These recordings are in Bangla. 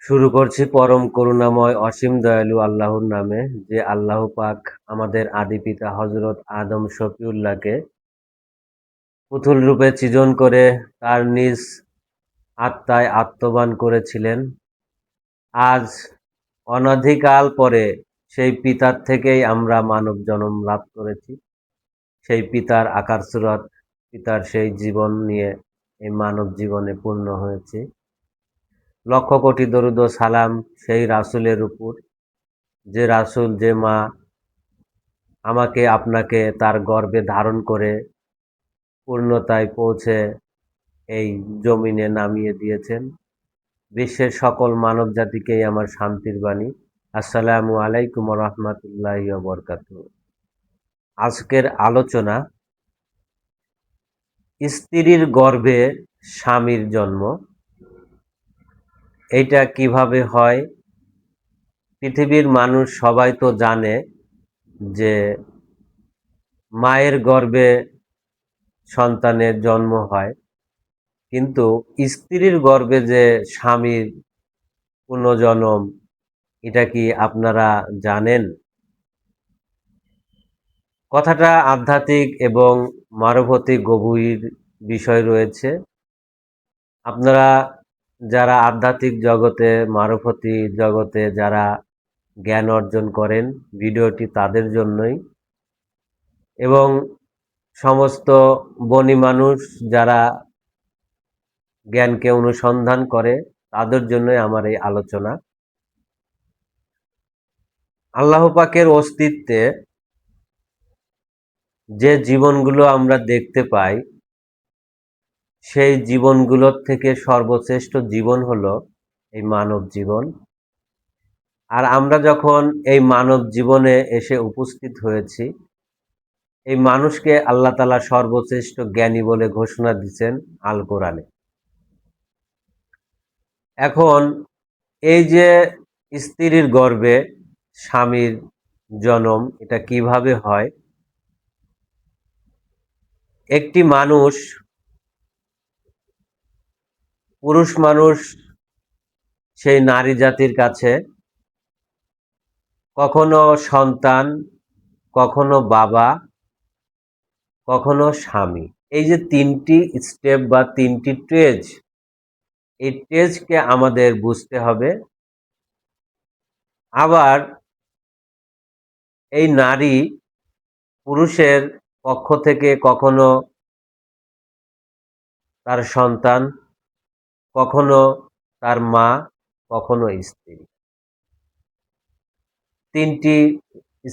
শুরু করছি পরম করুণাময় অসীম দয়ালু আল্লাহর নামে। যে আল্লাহ পাক আমাদের আদি পিতা হযরত আদম শফিউল্লাহকে পুতুল রূপে সৃজন করে তার নিজ আত্মায় আত্মবান করেছিলেন। আজ অনধিকাল পরে সেই পিতার থেকেই আমরা মানব জন্ম লাভ করেছি। সেই পিতার আকার সুরত, পিতার সেই জীবন নিয়ে এই মানব জীবনে পূর্ণ হয়েছি। লক্ষ কোটি দরুদ ও সালাম সেই রাসূলের উপর, যে রাসূল, যে মা আমাকে আপনাকে তার গর্ভে ধারণ করে পূর্ণতায় পৌঁছে এই জমিনে নামিয়ে দিয়েছেন। বিশ্বের সকল মানব জাতিকেই আমার শান্তির বাণী। আসসালামু আলাইকুম রহমতুল্লাহি ওয়া বারাকাতুহু। আজকের আলোচনা, স্ত্রীর গর্ভে স্বামীর জন্ম। এইটা কিভাবে হয়? পৃথিবীর মানুষ সবাই তো জানে যে মায়ের গর্ভে সন্তানের জন্ম হয়, কিন্তু স্ত্রীর গর্ভে যে স্বামীর পুনর্জন্ম, এটা কি আপনারা জানেন? কথাটা আধ্যাত্মিক এবং মানবতিক গভীর বিষয় রয়েছে। আপনারা যারা আধ্যাত্মিক জগতে, মানবতী জগতে যারা জ্ঞান অর্জন করেন, ভিডিওটি তাদের জন্যই, এবং সমস্ত বনি মানুষ যারা জ্ঞানকে অনুসন্ধান করে তাদের জন্যই আমার এই আলোচনা। আল্লাহ পাকের অস্তিত্বে যে জীবনগুলো আমরা দেখতে পাই, সেই জীবনগুলোর থেকে সর্বশ্রেষ্ঠ জীবন হলো এই মানব জীবন। আর আমরা যখন এই মানব জীবনে এসে উপস্থিত হয়েছি, এই মানুষকে আল্লাহ তাআলা সর্বশ্রেষ্ঠ জ্ঞানী বলে ঘোষণা দিচ্ছেন আল কোরআনে। এখন এই যে স্ত্রীর গর্ভে স্বামীর জন্ম, এটা কিভাবে হয়? একটি মানুষ, পুরুষ মানুষ, সেই নারী জাতির কাছে কখনো সন্তান, কখনো বাবা, কখনো স্বামী, এই যে তিনটি স্টেপ বা তিনটি স্টেজ, এই স্টেজকে আমাদের বুঝতে হবে। আবার এই নারী পুরুষের পক্ষ থেকে কখনো তার সন্তান, কখনো তার মা, কখনো স্ত্রী, তিনটি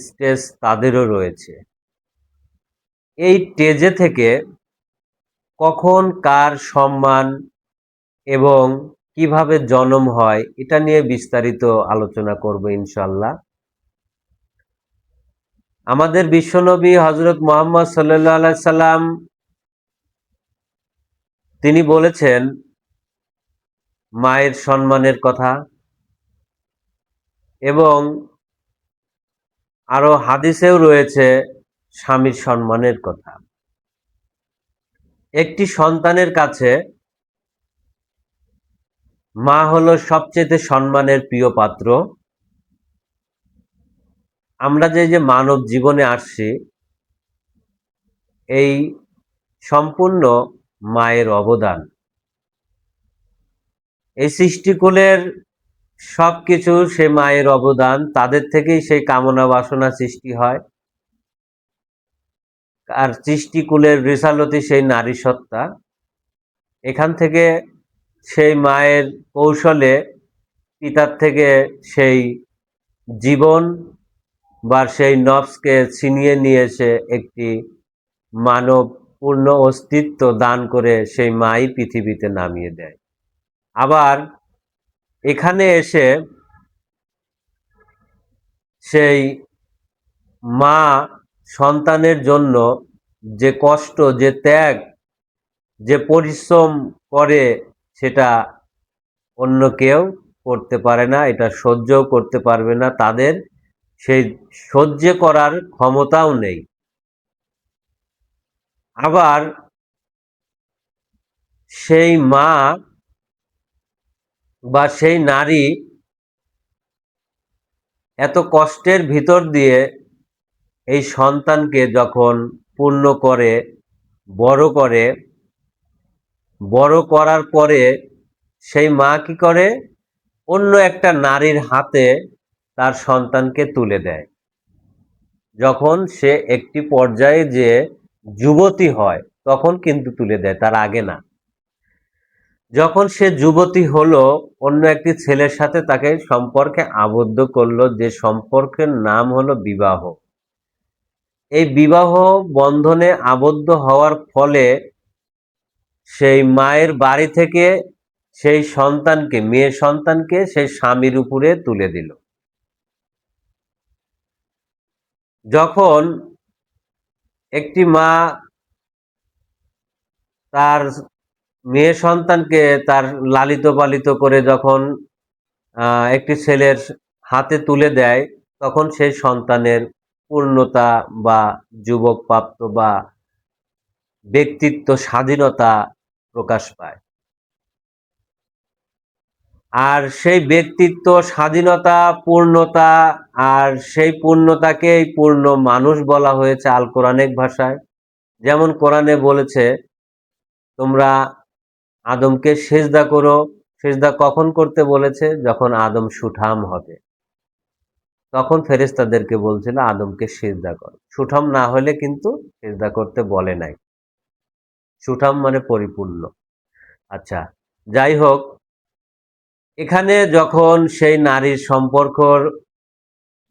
স্টেজ তাদেরও রয়েছে। এই স্টেজে থেকে কখন কার সম্মান এবং কিভাবে জন্ম হয়, এটা নিয়ে বিস্তারিত আলোচনা করব ইনশাল্লাহ। আমাদের বিশ্বনবী হযরত মুহাম্মদ সাল্লাল্লাহু আলাইহি সাল্লাম, তিনি বলেছেন মায়ের সম্মানের কথা, এবং আরো হাদিসেও রয়েছে স্বামীর সম্মানের কথা। একটি সন্তানের কাছে মা হলো সবচেয়ে সম্মানের প্রিয় পাত্র। আমরা যে মানব জীবনে আসছি, এই সম্পূর্ণ মায়ের অবদান। এই সৃষ্টিকুলের সবকিছু সে মায়ের অবদান, তাদের থেকেই সেই কামনা বাসনা সৃষ্টি হয়। আর সৃষ্টিকুলের রিসালতি সেই নারী সত্তা। এখান থেকে সেই মায়ের কৌশলে পিতার থেকে সেই জীবন বা সেই নফসকে ছিনিয়ে নিয়ে এসে একটি মানব পূর্ণ অস্তিত্ব দান করে সেই মাই পৃথিবীতে নামিয়ে দেয়। আবার এখানে এসে সেই মা সন্তানের জন্য যে কষ্ট, যে ত্যাগ, যে পরিশ্রম করে, সেটা অন্য কেউ করতে পারে না, এটা সহ্যও করতে পারবে না, তাদের সেই সহ্য করার ক্ষমতাও নেই। আবার সেই মা বা সেই নারী এত কষ্টের ভিতর দিয়ে এই সন্তানকে যখন পূর্ণ করে, বড় করে, বড় করার পরে সেই মা কি করে? অন্য একটা নারীর হাতে তার সন্তানকে তুলে দেয়। যখন সে একটি পর্যায়ে যে যুবতী হয় তখন কিন্তু তুলে দেয়, তার আগে না। যখন সে যুবতী হলো, অন্য একটি ছেলের সাথে তাকে সম্পর্কে আবদ্ধ করলো, যে সম্পর্কের নাম হলো বিবাহ। এই বিবাহ বন্ধনে আবদ্ধ হওয়ার ফলে সেই মায়ের বাড়ি থেকে সেই সন্তানকে, মেয়ে সন্তানকে সেই স্বামীর উপরে তুলে দিল। যখন একটি মা তার মেয়ে সন্তানকে তার লালিত পালিত করে যখন একটি ছেলের হাতে তুলে দেয়, তখন সেই সন্তানের পূর্ণতা বা যুবক প্রাপ্ত বা ব্যক্তিত্ব স্বাধীনতা প্রকাশ পায়। আর সেই ব্যক্তিত্ব স্বাধীনতা, পূর্ণতা, আর সেই পূর্ণতাকেই পূর্ণ মানুষ বলা হয়েছে আল কোরআনিক ভাষায়। যেমন কোরআনে বলেছে, তোমরা আদমকে সেজদা করো। সেজদা কখন করতে বলেছে? যখন আদম সুঠাম হবে, তখন ফেরেশতাদেরকে বলছিল আদমকে সিজদা করো। সুঠাম না হলে কিন্তু সিজদা করতে বলে নাই। সুঠাম মানে পরিপূর্ণ। আচ্ছা, যাই হোক, এখানে যখন সেই নারীর সম্পর্ক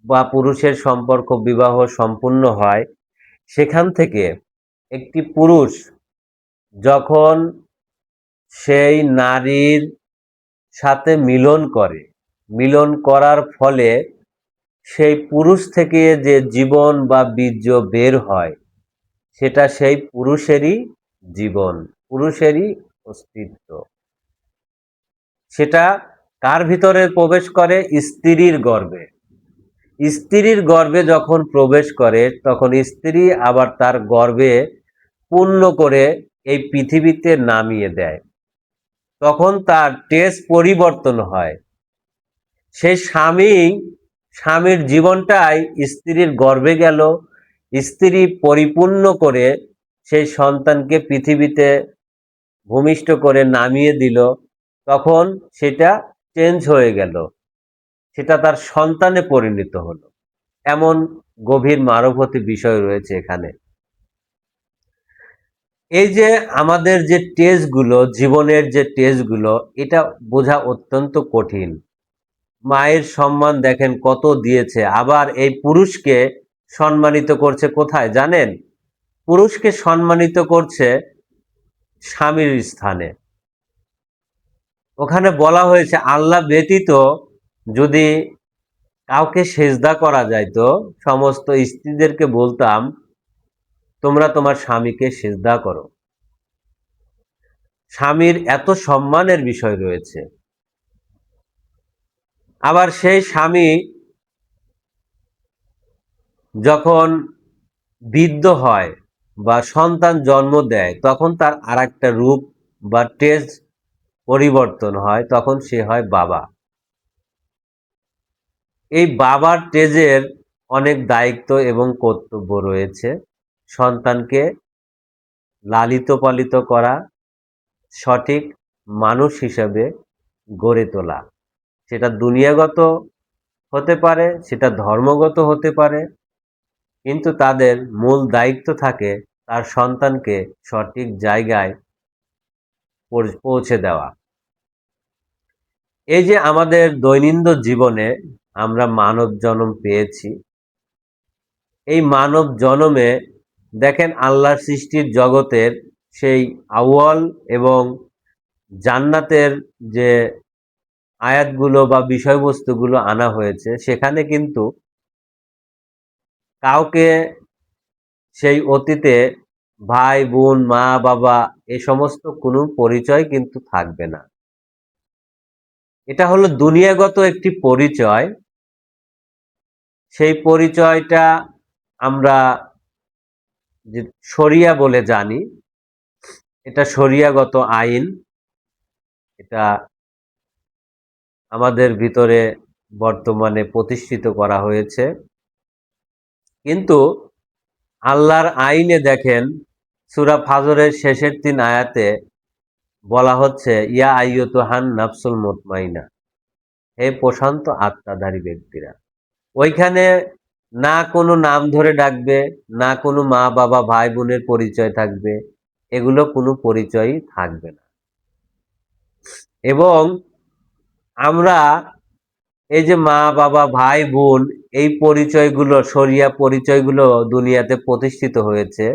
বা পুরুষের সম্পর্ক, বিবাহ সম্পূর্ণ হয়, সেখান থেকে একটি পুরুষ যখন সেই নারীর সাথে মিলন করে, মিলন করার ফলে সেই পুরুষ থেকে যে জীবন বা বীর্য বের হয়, সেটা সেই পুরুষেরই জীবন, পুরুষেরই অস্তিত্ব। সেটা কার ভিতরে প্রবেশ করে? স্ত্রীর গর্ভে। স্ত্রীর গর্ভে যখন প্রবেশ করে, তখন স্ত্রী আবার তার গর্ভে পূর্ণ করে এই পৃথিবীতে নামিয়ে দেয়। তখন তার টেস্ট পরিবর্তন হয়। সেই স্বামীর জীবনটাই স্ত্রীর গর্ভে গেল, স্ত্রী পরিপূর্ণ করে সেই সন্তানকে পৃথিবীতে ভূমিষ্ঠ করে নামিয়ে দিল। তখন সেটা চেঞ্জ হয়ে গেল, সেটা তার সন্তানে পরিণত হলো। এমন গভীর মানবতী বিষয় রয়েছে এখানে। এই যে আমাদের যে টেস্টগুলো, জীবনের যে টেস্টগুলো, এটা বোঝা অত্যন্ত কঠিন। মায়ের সম্মান দেখেন কত দিয়েছে, আবার এই পুরুষকে সম্মানিত করছে কোথায় জানেন? পুরুষকে সম্মানিত করছে স্বামীর স্থানে। ওখানে বলা হয়েছে আল্লাহ ব্যতীত যদি কাউকে সেজদা করা যাইতো, সমস্ত স্ত্রীদেরকে বলতাম তোমরা তোমার স্বামীকে সেজদা করো। স্বামীর এত সম্মানের বিষয় রয়েছে। আবার সেই স্বামী যখন বৃদ্ধ হয় বা সন্তান জন্ম দেয়, তখন তার আর একটা রূপ বা টেজ পরিবর্তন হয়, তখন সে হয় বাবা। এই বাবার টেজের অনেক দায়িত্ব এবং কর্তব্য রয়েছে। সন্তানকে লালিত পালিত করা, সঠিক মানুষ হিসেবে গড়ে তোলা। সেটা দুনিয়াগত হতে পারে, সেটা ধর্মগত হতে পারে, কিন্তু তাদের মূল দায়িত্ব থাকে তার সন্তানকে সঠিক জায়গায় পৌঁছে দেওয়া। এই যে আমাদের দৈনন্দিন জীবনে আমরা মানব জন্ম পেয়েছি, এই মানব জন্মে দেখেন আল্লাহর সৃষ্টির জগতের সেই আউয়াল এবং জান্নাতের যে আয়াতগুলো বা বিষয়বস্তুগুলো আনা হয়েছে, সেখানে কিন্তু কাউকে সেই অতীতে ভাই বোন মা বাবা এ সমস্ত কোনো পরিচয় কিন্তু থাকবে না। এটা হলো দুনিয়াগত একটি পরিচয়। সেই পরিচয়টা আমরা যে শরিয়া বলে জানি, এটা শরিয়াগত আইন। এটা আমাদের ভিতরে বর্তমানে প্রতিষ্ঠিত করা হয়েছে। কিন্তু আল্লাহর আইনে দেখেন সূরা ফাজরের শেষের ৩ আয়াতে বলা হচ্ছে, ইয়া আইয়ুতুহান নাফসুল মুতমাইনা, হে প্রশান্ত আত্মাধারী ব্যক্তিরা। ওইখানে না কোনো নাম ধরে ডাকবে, না কোনো মা বাবা ভাই বোনের পরিচয় থাকবে, এগুলো কোনো পরিচয়ই থাকবে না। এবং আমরা এই যে মা বাবা ভাই বোন, এই পরিচয়গুলো, শরিয়া পরিচয়গুলো দুনিয়াতে প্রতিষ্ঠিত হয়েছে।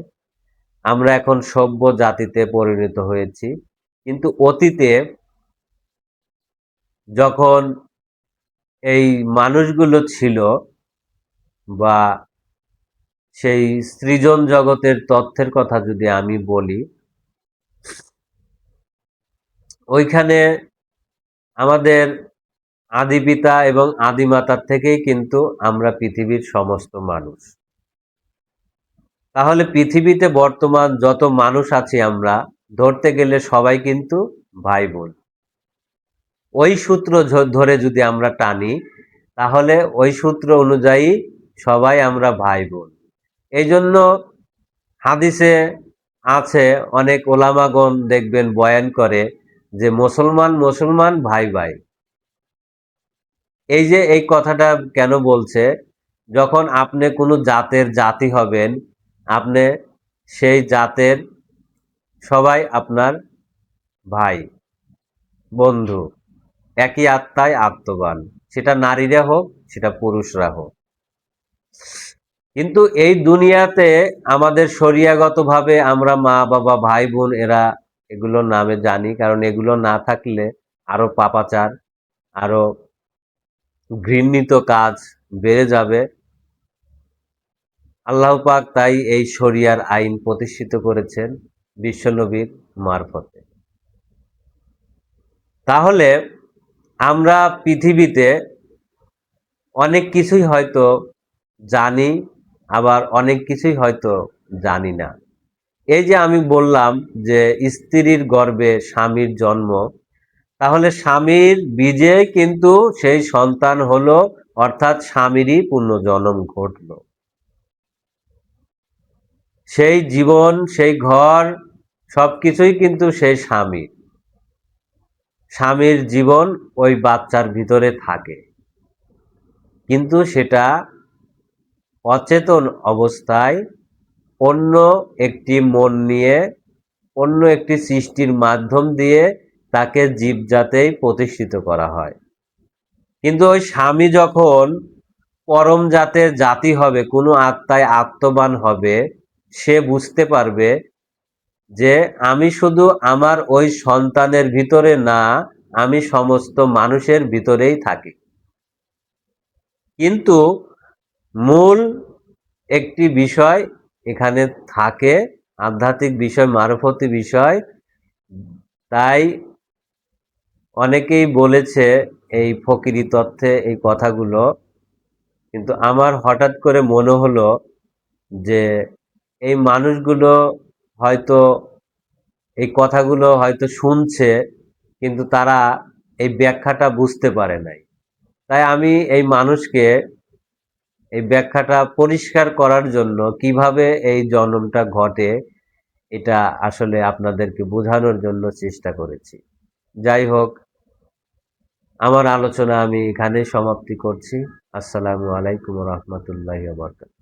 আমরা এখন সভ্য জাতিতে পরিণত হয়েছি। কিন্তু অতীতে যখন এই মানুষগুলো ছিল, বা সেই সৃজন জগতের তথ্যের কথা যদি আমি বলি, ওইখানে আমাদের আদি পিতা এবং আদিমাতার থেকেই কিন্তু আমরা পৃথিবীর সমস্ত মানুষ। তাহলে পৃথিবীতে বর্তমান যত মানুষ আছি আমরা, ধরতে গেলে সবাই কিন্তু ভাই বোন। ওই সূত্র ধরে যদি আমরা টানি, তাহলে ওই সূত্র অনুযায়ী সবাই আমরা ভাই বোন। এই জন্য হাদিসে আছে, অনেক ওলামাগণ দেখবেন বয়ান করে যে মুসলমান মুসলমান ভাই ভাই। এই যে এই কথাটা কেন বলছে, যখন আপনি কোনো জাতের জাতি হবেন, আপনি সেই জাতের সবাই আপনার ভাই, বন্ধু, একই আত্মায় আত্মবান, সেটা নারীরা হোক, সেটা পুরুষরা হোক। কিন্তু এই দুনিয়াতে আমাদের শরিয়াগতভাবে আমরা মা বাবা ভাই বোন এরা এগুলোর নামে জানি, কারণ এগুলো না থাকলে আরো পাপাচার, আরো ঘৃণিত কাজ বেড়ে যাবে। আল্লাহ পাক তাই এই শরিয়ার আইন প্রতিষ্ঠিত করেছেন বিশ্বনবীর মারফতে। তাহলে আমরা পৃথিবীতে অনেক কিছুই হয়তো জানি, আবার অনেক কিছুই হয়তো জানি না। এই যে আমি বললাম যে স্ত্রীর গর্ভে স্বামীর জন্ম, তাহলে স্বামীর বীজে কিন্তু সেই সন্তান হলো, অর্থাৎ স্বামীরই পুনর্জন্ম ঘটলো। সেই জীবন, সেই ঘর, সবকিছুই কিন্তু সেই স্বামীর। স্বামীর জীবন ওই বাচ্চার ভিতরে থাকে, কিন্তু সেটা অচেতন অবস্থায় অন্য একটি মন নিয়ে, অন্য একটি সৃষ্টির মাধ্যম দিয়ে তাকে জীবজাতেই প্রতিষ্ঠিত করা হয়। কিন্তু ওই স্বামী যখন পরম জাতের জাতি হবে, কোনো আত্মায় আত্মবান হবে, সে বুঝতে পারবে যে আমি শুধু আমার ওই সন্তানের ভিতরে না, আমি সমস্ত মানুষের ভিতরেই থাকি। কিন্তু মূল একটি বিষয় এখানে থাকে, আধ্যাত্মিক বিষয়, মারফতি বিষয়। তাই অনেকেই বলেছে এই ফকিরি তত্ত্বে এই কথাগুলো, কিন্তু আমার হঠাৎ করে মনে হলো যে এই মানুষগুলো হয়তো এই কথাগুলো হয়তো শুনছে, কিন্তু তারা এই ব্যাখ্যাটা বুঝতে পারে নাই। তাই আমি এই মানুষকে এই ব্যাখ্যাটা পরিষ্কার করার জন্য, কিভাবে এই জন্মটা ঘটে, এটা আসলে আপনাদেরকে বোঝানোর জন্য চেষ্টা করেছি। যাই হোক, আমার আলোচনা আমি এখানেই সমাপ্তি করছি। আসসালামু আলাইকুম ওয়া রাহমাতুল্লাহি ওয়া বারাকাতুহু।